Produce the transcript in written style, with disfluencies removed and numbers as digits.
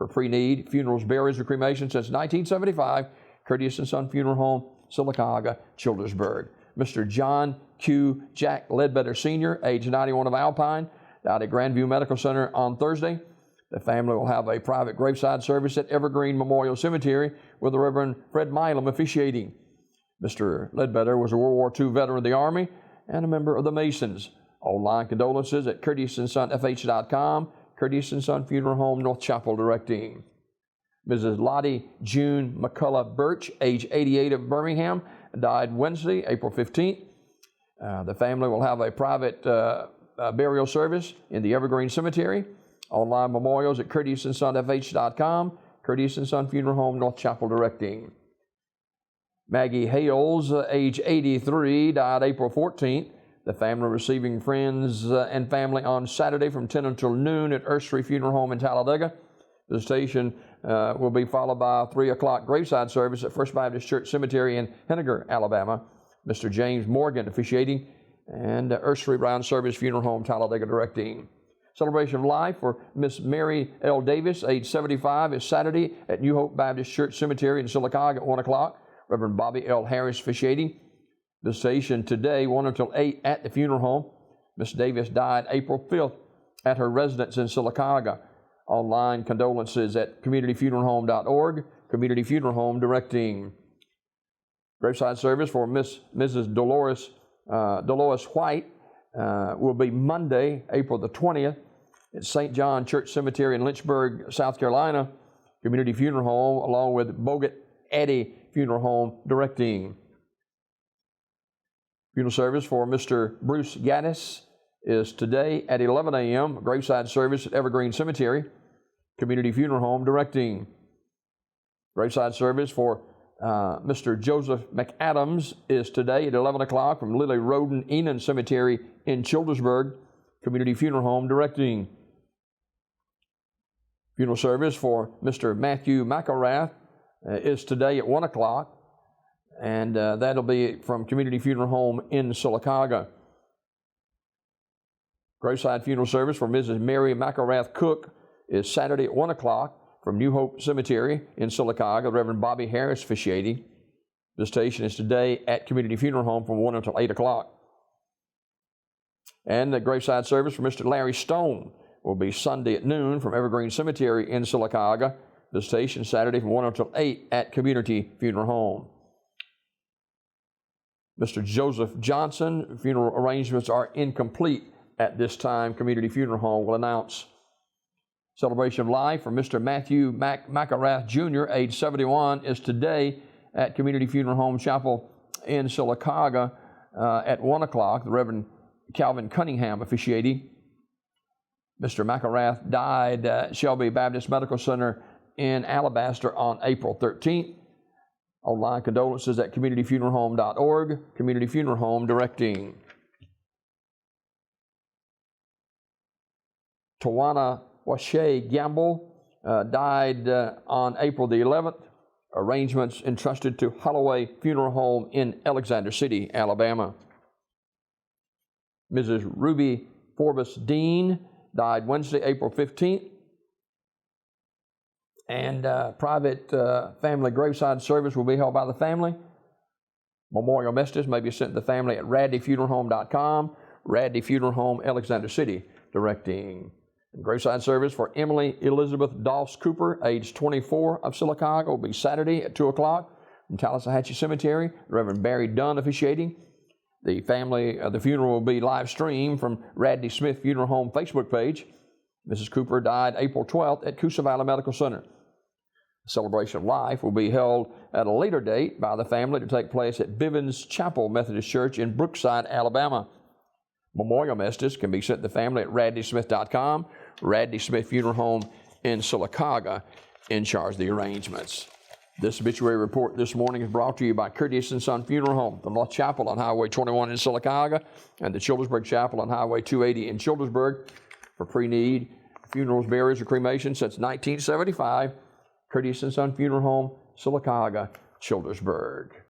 for pre-need, funerals, burials, or cremation since 1975. Curtis and Son Funeral Home, Sylacauga, Childersburg. Mr. John Q. Jack Ledbetter Sr., age 91 of Alpine, died at Grandview Medical Center on Thursday. The family will have a private graveside service at Evergreen Memorial Cemetery with the Reverend Fred Milam officiating. Mr. Ledbetter was a World War II veteran of the Army and a member of the Masons. Online condolences at CurtisandSonFH.com, Curtis and Son Funeral Home, North Chapel, directing. Mrs. Lottie June McCullough Birch, age 88 of Birmingham, died Wednesday, April 15th. The family will have a private burial service in the Evergreen Cemetery. Online memorials at CurtisandSonFH.com, Curtis and Son Funeral Home, North Chapel, directing. Maggie Hales, age 83, died April 14th. The family receiving friends and family on Saturday from 10 until noon at Ursery Funeral Home in Talladega. The station will be followed by a 3 o'clock graveside service at First Baptist Church Cemetery in Henniger, Alabama. Mr. James Morgan officiating, and Ursery Brown Service Funeral Home, Talladega, directing. Celebration of life for Miss Mary L. Davis, age 75, is Saturday at New Hope Baptist Church Cemetery in Sylacauga at 1 o'clock. Reverend Bobby L. Harris officiating. The station today, 1 until 8 at the funeral home. Miss Davis died April 5th at her residence in Sylacauga. Online condolences at communityfuneralhome.org, Community Funeral Home directing. Graveside service for Mrs. Dolores White will be Monday, April the 20th at St. John Church Cemetery in Lynchburg, South Carolina. Community Funeral Home, along with Bogut Eddy Funeral Home directing. Funeral service for Mr. Bruce Gaddis is today at 11 a.m. Graveside service at Evergreen Cemetery. Community Funeral Home directing. Graveside service for Mr. Joseph McAdams is today at 11 o'clock from Lily Roden Enon Cemetery in Childersburg. Community Funeral Home directing. Funeral service for Mr. Matthew McElrath is today at 1 o'clock, and that'll be from Community Funeral Home in Sylacauga. Graveside funeral service for Mrs. Mary McElrath Cook is Saturday at 1 o'clock from New Hope Cemetery in Sylacauga. Reverend Bobby Harris officiating. The station is today at Community Funeral Home from 1 until 8 o'clock. And the graveside service for Mr. Larry Stone will be Sunday at noon from Evergreen Cemetery in Sylacauga. The station Saturday from 1 until 8 at Community Funeral Home. Mr. Joseph Johnson, funeral arrangements are incomplete at this time. Community Funeral Home will announce. Celebration of life for Mr. Matthew McElrath Jr., age 71, is today at Community Funeral Home Chapel in Sylacauga at 1 o'clock. The Reverend Calvin Cunningham officiating. Mr. McElrath died at Shelby Baptist Medical Center in Alabaster on April 13th. Online condolences at communityfuneralhome.org, Community Funeral Home directing. Tawana Washay Gamble died on April the 11th. Arrangements entrusted to Holloway Funeral Home in Alexander City, Alabama. Mrs. Ruby Forbes Dean died Wednesday, April 15th. And private family graveside service will be held by the family. Memorial messages may be sent to the family at radleyfuneralhome.com, Radley Funeral Home, Alexander City, directing. And graveside service for Emily Elizabeth Doss Cooper, age 24, of Sylacauga, will be Saturday at 2 o'clock from Tallahatchie Cemetery. Reverend Barry Dunn officiating. The funeral will be live streamed from Radley Smith Funeral Home Facebook page. Mrs. Cooper died April 12th at Coosa Valley Medical Center. Celebration of life will be held at a later date by the family to take place at Bivens Chapel Methodist Church in Brookside, Alabama. Memorial messages can be sent to the family at radleysmith.com, Radley Smith Funeral Home in Sylacauga, in charge of the arrangements. This obituary report this morning is brought to you by Curtis and Son Funeral Home, the North Chapel on Highway 21 in Sylacauga, and the Childersburg Chapel on Highway 280 in Childersburg. For pre-need funerals, burials, or cremation since 1975, Curtis and Son Funeral Home, Sylacauga, Childersburg.